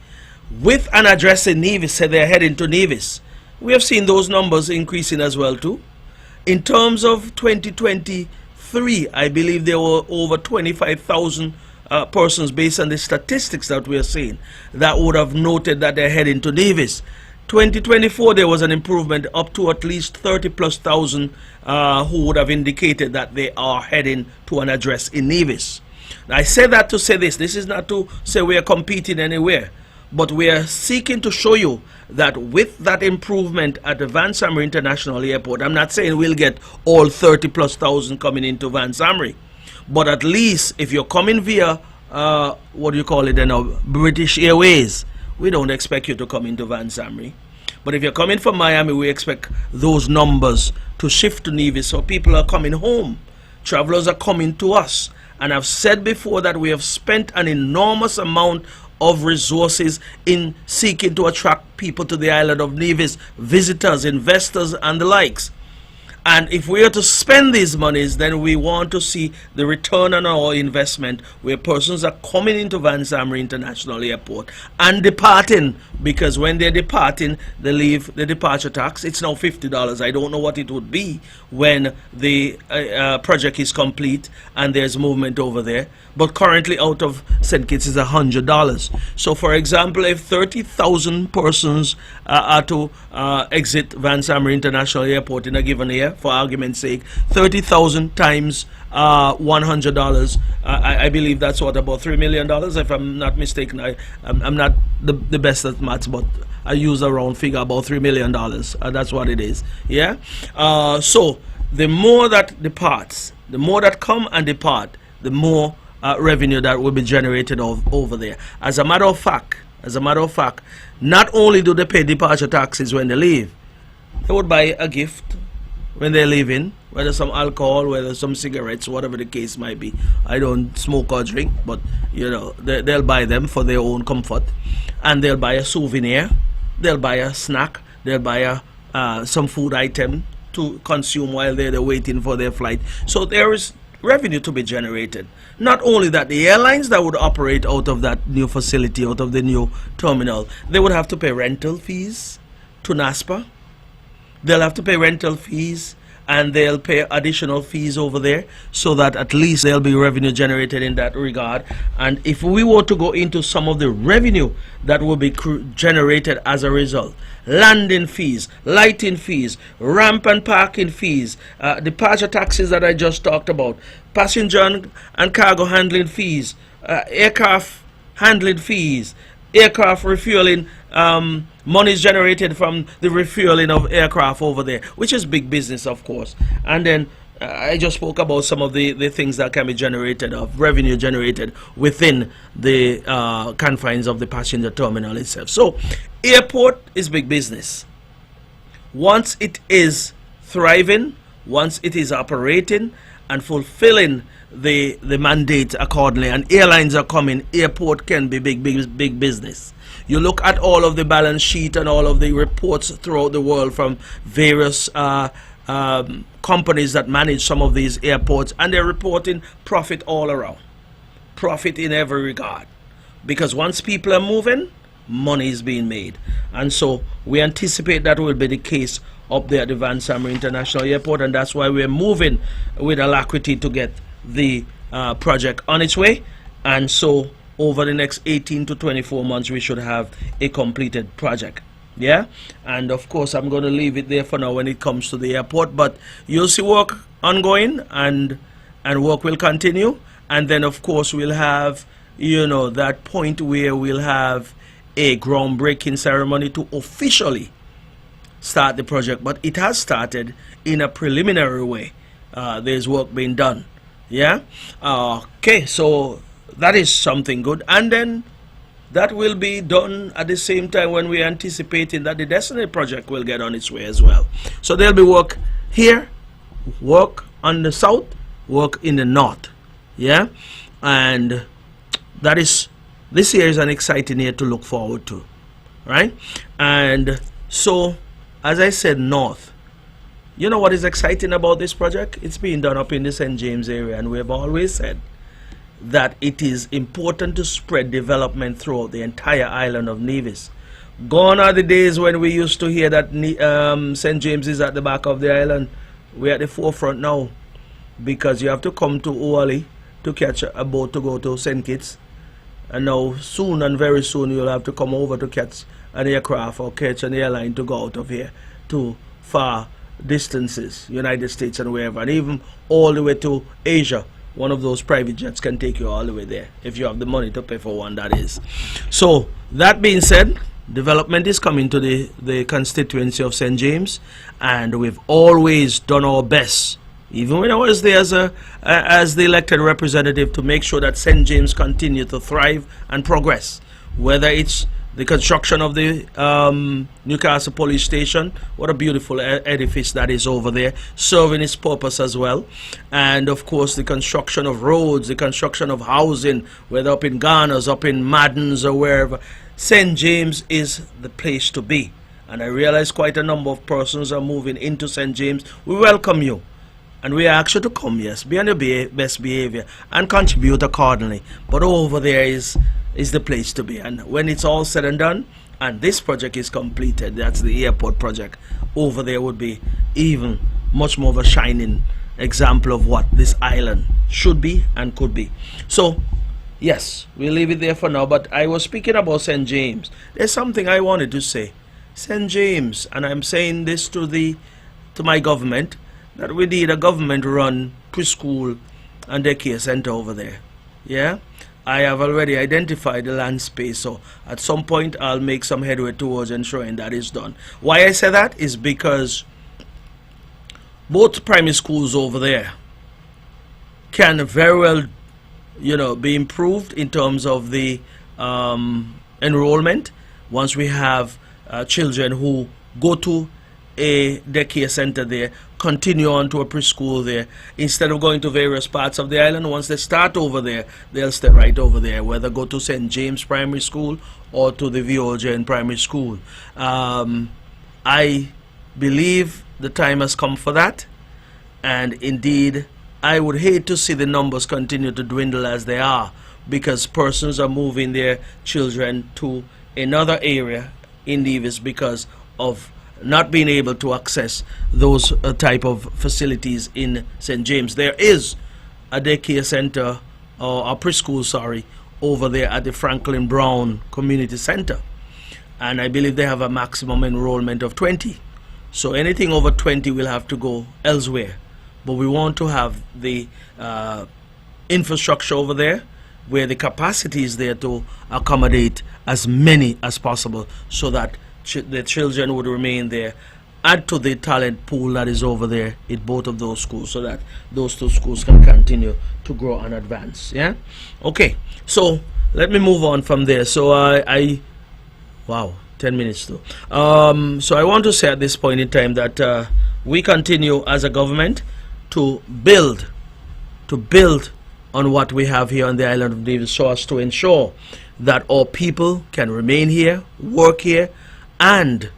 with an address in Nevis, say they're heading to Nevis. We have seen those numbers increasing as well too. In terms of 2023, I believe there were over 25,000 persons, based on the statistics that we are seeing, that would have noted that they're heading to Nevis. 2024, there was an improvement up to at least 30,000+ who would have indicated that they are heading to an address in Nevis. Now, I say that to say this. This is not to say we are competing anywhere, but we are seeking to show you that with that improvement at the Van Samre International Airport, I'm not saying we'll get all 30,000+ coming into Van Samre, but at least if you're coming via, what do you call it now, British Airways, we don't expect you to come into Van Samre. But if you're coming from Miami, we expect those numbers to shift to Nevis, so people are coming home. Travelers are coming to us. And I've said before that we have spent an enormous amount of resources in seeking to attract people to the island of Nevis, visitors, investors, and the likes. And if we are to spend these monies, then we want to see the return on our investment, where persons are coming into Van Samre International Airport and departing, because when they're departing, they leave the departure tax. It's now $50. I don't know what it would be when the project is complete and there's movement over there. But currently out of St. Kitts is $100. So for example, if 30,000 persons are to exit Van Samre International Airport in a given year, for argument's sake, 30,000 times $100, I believe that's what, about $3 million, if I'm not mistaken. I'm not the best at maths, but I use a round figure, about $3 million. That's what it is. Yeah. So the more that departs, the more that come and depart, the more revenue that will be generated over there. As a matter of fact, not only do they pay departure taxes when they leave, they would buy a gift when they're leaving, whether some alcohol, whether some cigarettes, whatever the case might be. I don't smoke or drink, but you know, they'll buy them for their own comfort, and they'll buy a souvenir, they'll buy a snack, they'll buy some food item to consume while they're waiting for their flight. So there is revenue to be generated. Not only that, the airlines that would operate out of that new facility, out of the new terminal, they would have to pay rental fees to NASPA. They'll have to pay rental fees, and they'll pay additional fees over there, so that at least there'll be revenue generated in that regard. And if we were to go into some of the revenue that will be generated as a result, landing fees, lighting fees, ramp and parking fees, departure taxes that I just talked about, passenger and cargo handling fees, aircraft handling fees, aircraft refueling, monies generated from the refueling of aircraft over there, which is big business, of course. And then I just spoke about some of the things that can be generated, of revenue generated within the confines of the passenger terminal itself. So airport is big business. Once it is thriving, once it is operating and fulfilling the mandate accordingly, and airlines are coming, airport can be big business. You look at all of the balance sheet and all of the reports throughout the world from various companies that manage some of these airports, and they're reporting profit all around, profit in every regard, because once people are moving, money is being made. And so we anticipate that will be the case up there at the Van Samre International Airport, and that's why we're moving with alacrity to get the project on its way. And so over the next 18 to 24 months we should have a completed project. Yeah, and of course I'm going to leave it there for now when it comes to the airport, but you'll see work ongoing, and work will continue. And then of course we'll have, you know, that point where we'll have a groundbreaking ceremony to officially start the project. But it has started in a preliminary way. There's work being done. Yeah. Okay, so that is something good. And then that will be done at the same time when we're anticipating that the Destiny project will get on its way as well. So there'll be work here, work on the south, work in the north. Yeah. And that is, this year is an exciting year to look forward to, right? And so, as I said, north. You know what is exciting about this project? It's being done up in the St. James area, and we've always said that it is important to spread development throughout the entire island of Nevis. Gone are the days when we used to hear that St. James is at the back of the island. We're at the forefront now, because you have to come to Oali to catch a boat to go to St. Kitts, and now soon and very soon you'll have to come over to catch an aircraft or catch an airline to go out of here to far distances, United States and wherever, and even all the way to Asia. One of those private jets can take you all the way there if you have the money to pay for one, that is. So that being said, development is coming to the constituency of St. James, and we've always done our best, even when I was there as the elected representative, to make sure that St. James continue to thrive and progress, whether it's the construction of the Newcastle Police Station. What a beautiful edifice that is over there, serving its purpose as well. And of course the construction of roads, the construction of housing, whether up in Ghana's, up in Madden's or wherever. St. James is the place to be. And I realize quite a number of persons are moving into St. James. We welcome you. And we ask you to come, yes, be on your best behavior and contribute accordingly. But over there is the place to be. And when it's all said and done, and this project is completed, that's the airport project, over there would be even much more of a shining example of what this island should be and could be. So, yes, we'll leave it there for now, but I was speaking about St. James. There's something I wanted to say. St. James, and I'm saying this to my government, that we need a government-run preschool and daycare center over there. Yeah? I have already identified the land space, so at some point I'll make some headway towards ensuring that is done. Why I say that is because both primary schools over there can very well, be improved in terms of the enrollment once we have children who go to a daycare center there, continue on to a preschool there, instead of going to various parts of the island. Once they start over there, they'll stay right over there, whether go to St. James Primary School or to the VOJ Primary School. I believe the time has come for that, and indeed I would hate to see the numbers continue to dwindle as they are, because persons are moving their children to another area in Nevis because of not being able to access those type of facilities in St. James. There is a daycare center, or a preschool, sorry, over there at the Franklin Brown Community Center, and I believe they have a maximum enrollment of 20. So anything over 20 will have to go elsewhere. But we want to have the infrastructure over there where the capacity is there to accommodate as many as possible, so that the children would remain there. Add to the talent pool that is over there in both of those schools, so that those two schools can continue to grow and advance. Yeah. Okay. So let me move on from there. So wow, 10 minutes though. So I want to say at this point in time that we continue as a government to build on what we have here on the island of Nevis, so as to ensure that our people can remain here, work here, and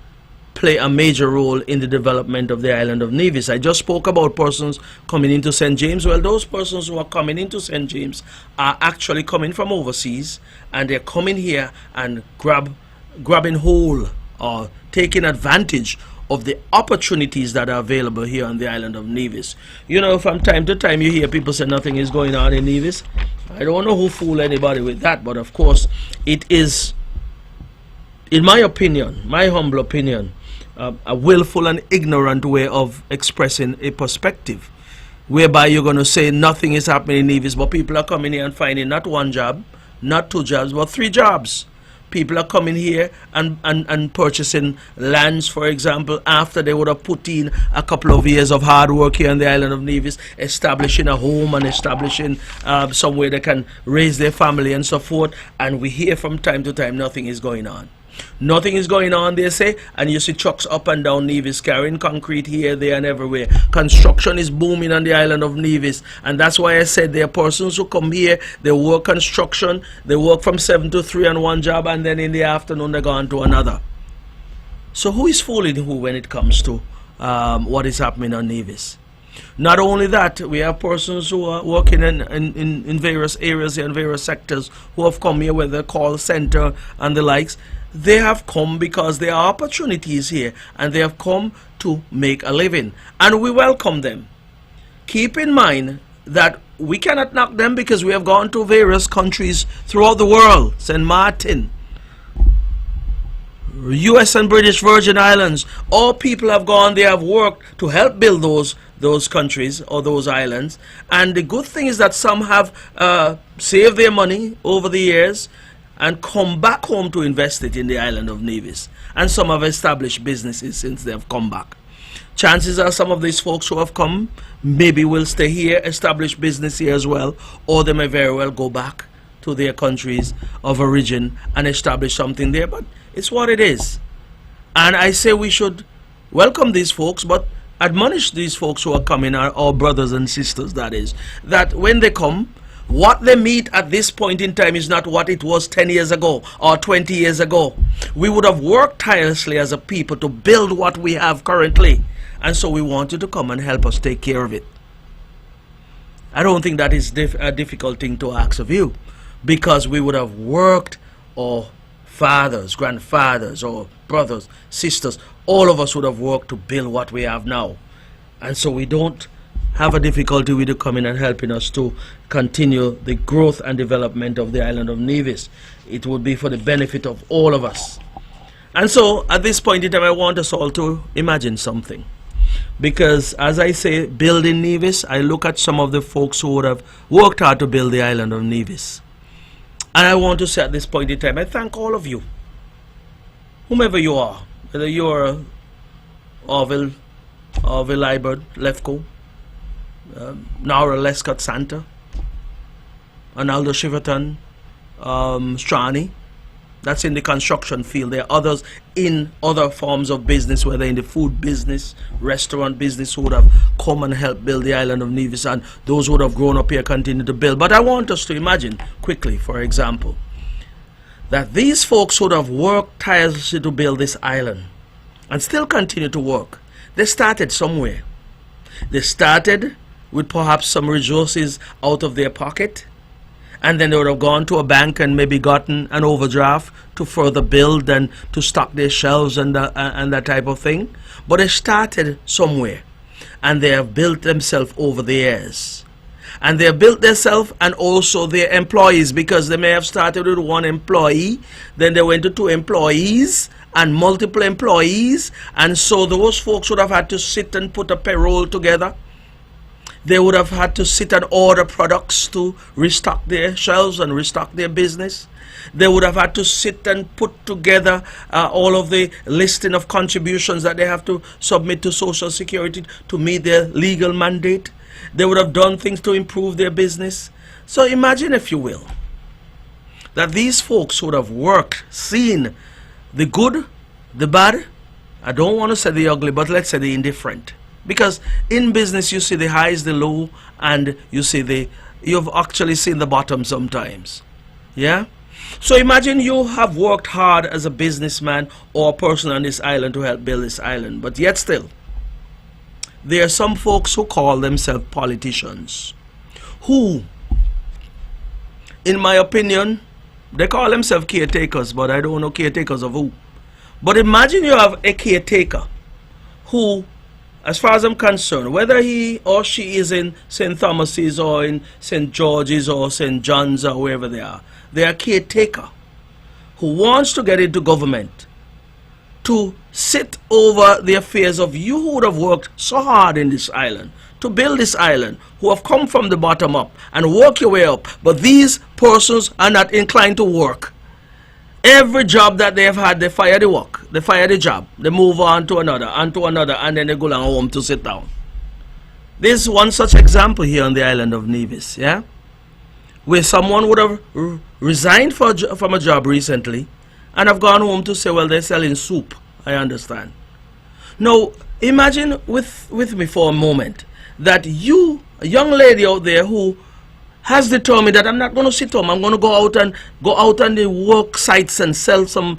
play a major role in the development of the island of Nevis. I just spoke about persons coming into St. James. Well, those persons who are coming into St. James are actually coming from overseas, and they're coming here and grabbing hold or taking advantage of the opportunities that are available here on the island of Nevis. From time to time you hear people say nothing is going on in Nevis. I don't know who fool anybody with that, but of course it is, in my opinion, my humble opinion, a willful and ignorant way of expressing a perspective, whereby you're going to say nothing is happening in Nevis, but people are coming here and finding not one job, not two jobs, but 3 jobs. People are coming here and purchasing lands, for example, after they would have put in a couple of years of hard work here on the island of Nevis, establishing a home and establishing somewhere they can raise their family and so forth. And we hear from time to time nothing is going on. Nothing is going on, they say, and you see trucks up and down Nevis carrying concrete here, there, and everywhere. Construction is booming on the island of Nevis, and that's why I said there are persons who come here, they work construction, they work from 7 to 3 on one job, and then in the afternoon they go on to another. So who is fooling who when it comes to what is happening on Nevis? Not only that, we have persons who are working in various areas and various sectors who have come here, whether call center and the likes. They have come because there are opportunities here and they have come to make a living. And we welcome them. Keep in mind that we cannot knock them because we have gone to various countries throughout the world. St. Martin, US and British Virgin Islands, all people have gone, they have worked to help build those countries or those islands. And the good thing is that some have saved their money over the years and come back home to invest it in the island of Nevis. And some have established businesses since they have come back. Chances are some of these folks who have come maybe will stay here, establish business here as well, or they may very well go back to their countries of origin and establish something there. But it's what it is. And I say we should welcome these folks, but admonish these folks who are coming, our brothers and sisters, that is, that when they come, what they meet at this point in time is not what it was 10 years ago or 20 years ago. We would have worked tirelessly as a people to build what we have currently. And so we want you to come and help us take care of it. I don't think that is a difficult thing to ask of you, because we would have worked, or fathers, grandfathers, or brothers, sisters, all of us would have worked to build what we have now. And so we don't have a difficulty with you coming and helping us to continue the growth and development of the island of Nevis. It would be for the benefit of all of us. And so at this point in time, I want us all to imagine something. Because as I say, building Nevis, I look at some of the folks who would have worked hard to build the island of Nevis. And I want to say at this point in time, I thank all of you, whomever you are, whether you are Orville, Ibert, Lefko, Nara, Lescott, Santa, Arnaldo Shiverton, Strani. That's in the construction field. There are others in other forms of business, whether in the food business, restaurant business, who would have come and helped build the island of Nevis, and those who would have grown up here continue to build. But I want us to imagine quickly, for example, that these folks would have worked tirelessly to build this island and still continue to work. They started somewhere. They started with perhaps some resources out of their pocket, and then they would have gone to a bank and maybe gotten an overdraft to further build and to stock their shelves and that type of thing. But they started somewhere, and they have built themselves over the years. And they have built themselves and also their employees, because they may have started with one employee, then they went to 2 employees and multiple employees, and so those folks would have had to sit and put a payroll together. They would have had to sit and order products to restock their shelves and restock their business. They would have had to sit and put together all of the listing of contributions that they have to submit to Social Security to meet their legal mandate. They would have done things to improve their business. So imagine, if you will, that these folks would have worked, seen the good, the bad, I don't want to say the ugly, but let's say the indifferent. Because in business you see the highs, the low, and you've actually seen the bottom sometimes. Yeah? So imagine you have worked hard as a businessman or a person on this island to help build this island, but yet still, there are some folks who call themselves politicians, who, in my opinion, they call themselves caretakers, but I don't know caretakers of who. But imagine you have a caretaker who, as far as I'm concerned, whether he or she is in St. Thomas's or in St. George's or St. John's or wherever they are a caretaker who wants to get into government to sit over the affairs of you who would have worked so hard in this island, to build this island, who have come from the bottom up and work your way up. But these persons are not inclined to work. Every job that they have had, they fire the work, they fire the job, they move on to another, and then they go down home to sit down. There's one such example here on the island of Nevis, yeah, where someone would have resigned from a job recently and have gone home to say, well, they're selling soup. I understand. Now, imagine with me for a moment that you, a young lady out there who has determined that I'm not going to sit home, I'm going to go out on the work sites and sell some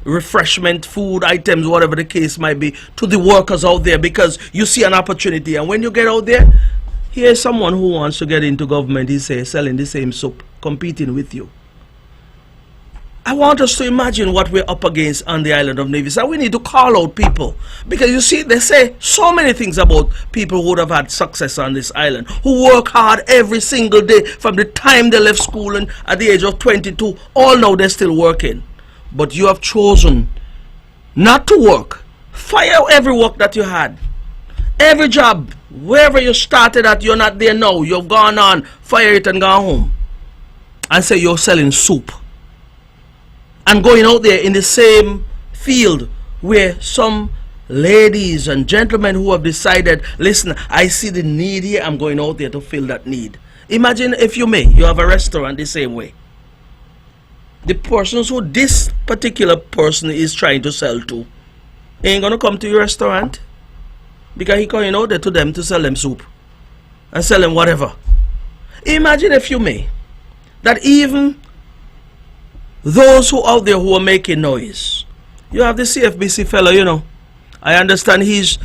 refreshment, food items, whatever the case might be, to the workers out there, because you see an opportunity. And when you get out there, here's someone who wants to get into government, he says, selling the same soap, competing with you. I want us to imagine what we're up against on the island of Nevis. And we need to call out people. Because you see, they say so many things about people who would have had success on this island, who work hard every single day from the time they left school and at the age of 22. All now they're still working. But you have chosen not to work. Fire every work that you had. Every job, wherever you started at, you're not there now. You've gone on, fire it and gone home. And say you're selling soup. And going out there in the same field where some ladies and gentlemen who have decided, listen, I see the need here, I'm going out there to fill that need. Imagine, if you may, you have a restaurant the same way. The persons who this particular person is trying to sell to ain't going to come to your restaurant, because he going out there to them to sell them soup and sell them whatever. Imagine, if you may, that even those who out there who are making noise, you have the CFBC fellow, you know, I understand he's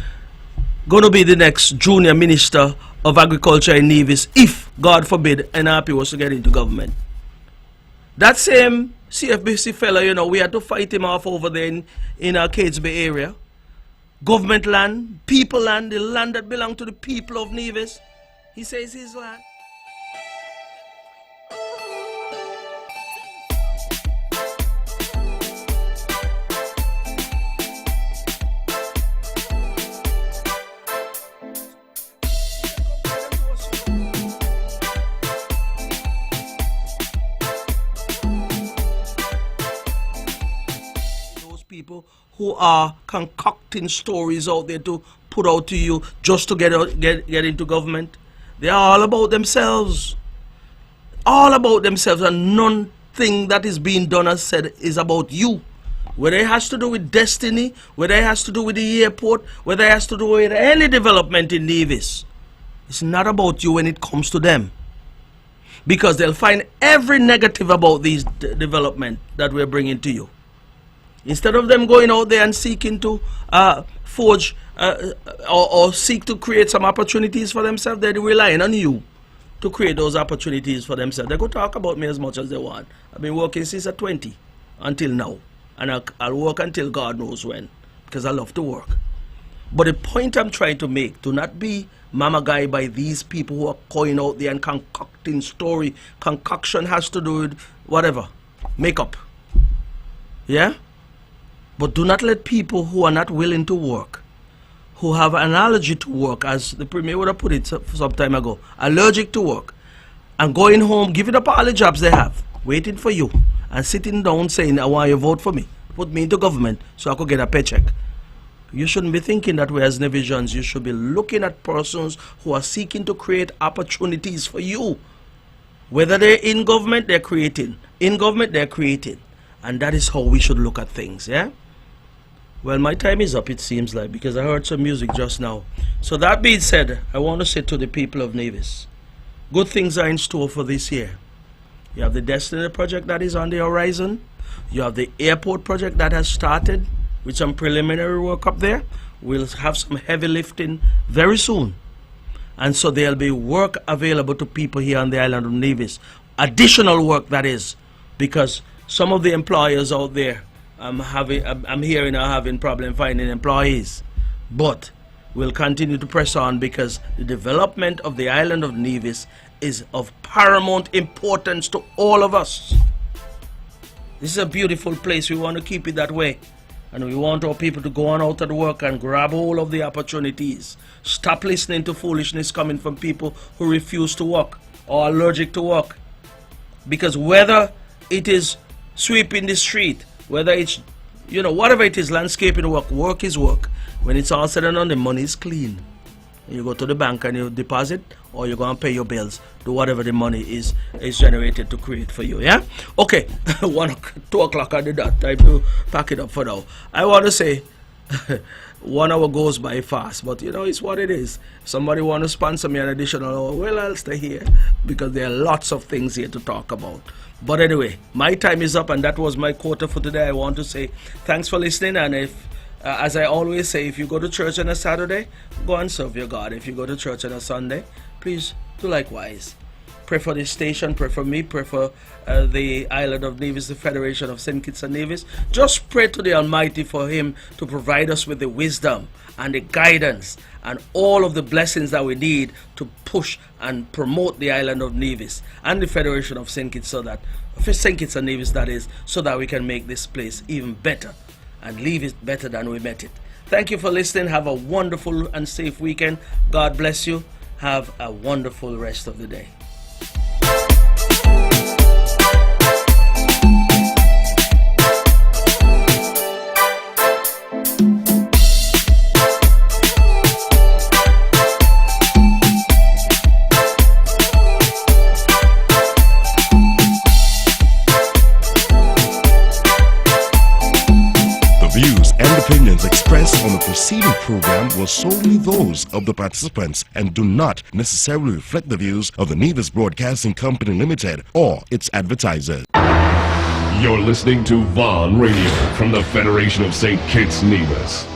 going to be the next junior minister of agriculture in Nevis, if, God forbid, NRP was to get into government. That same CFBC fellow, you know, we had to fight him off over there in our Cades Bay area. Government land, people land, the land that belongs to the people of Nevis. He says his land. People who are concocting stories out there to put out to you just to get into government. They are all about themselves. All about themselves, and nothing that is being done, as said, is about you. Whether it has to do with destiny, whether it has to do with the airport, whether it has to do with any development in Nevis, it's not about you when it comes to them. Because they'll find every negative about these development that we're bringing to you. Instead of them going out there and seeking to forge or seek to create some opportunities for themselves, they're relying on you to create those opportunities for themselves. They go talk about me as much as they want. I've been working since at 20 until now. And I'll work until God knows when, because I love to work. But the point I'm trying to make, do not be mama guy by these people who are going out there and concocting story. Concoction has to do with whatever, makeup. Yeah? But do not let people who are not willing to work, who have an allergy to work, as the Premier would have put it some time ago, allergic to work, and going home, giving up all the jobs they have, waiting for you, and sitting down saying, I want you to vote for me, put me into government so I could get a paycheck. You shouldn't be thinking that way as Nevisians. You should be looking at persons who are seeking to create opportunities for you. Whether they're in government, they're creating. In government, they're creating. And that is how we should look at things, yeah? Well, my time is up, it seems like, because I heard some music just now. So that being said, I want to say to the people of Nevis, good things are in store for this year. You have the Destiny project that is on the horizon. You have the airport project that has started with some preliminary work up there. We'll have some heavy lifting very soon. And so there'll be work available to people here on the island of Nevis. Additional work, that is, because some of the employers out there, I'm hearing are having problem finding employees. But we'll continue to press on, because the development of the island of Nevis is of paramount importance to all of us. This is a beautiful place. We want to keep it that way. And we want our people to go on out of the work and grab hold of the opportunities. Stop listening to foolishness coming from people who refuse to work or are allergic to work. Because whether it is sweeping the street, whether it's, you know, whatever it is, landscaping work, work is work. When it's all said and done, the money is clean. You go to the bank and you deposit, or you go and pay your bills, do whatever the money is generated to create for you, yeah? Okay, 2 o'clock on the dot, time to pack it up for now. I want to say, 1 hour goes by fast, but you know, it's what it is. If somebody want to sponsor me an additional hour, well, I'll stay here because there are lots of things here to talk about. But anyway, my time is up, and that was my quota for today. I want to say thanks for listening, and if as I always say, if you go to church on a Saturday, go and serve your God. If you go to church on a Sunday, please do likewise. Pray for this station, pray for me, pray for the island of Nevis, the Federation of St. Kitts and Nevis. Just pray to the Almighty for Him to provide us with the wisdom and the guidance and all of the blessings that we need to push and promote the island of Nevis and the Federation of St. Kitts, St. Kitts and Nevis, that is, so that we can make this place even better and leave it better than we met it. Thank you for listening. Have a wonderful and safe weekend. God bless you. Have a wonderful rest of the day. Opinions expressed on the preceding program were solely those of the participants and do not necessarily reflect the views of the Nevis Broadcasting Company Limited or its advertisers. You're listening to Vaughn Radio from the Federation of St. Kitts Nevis.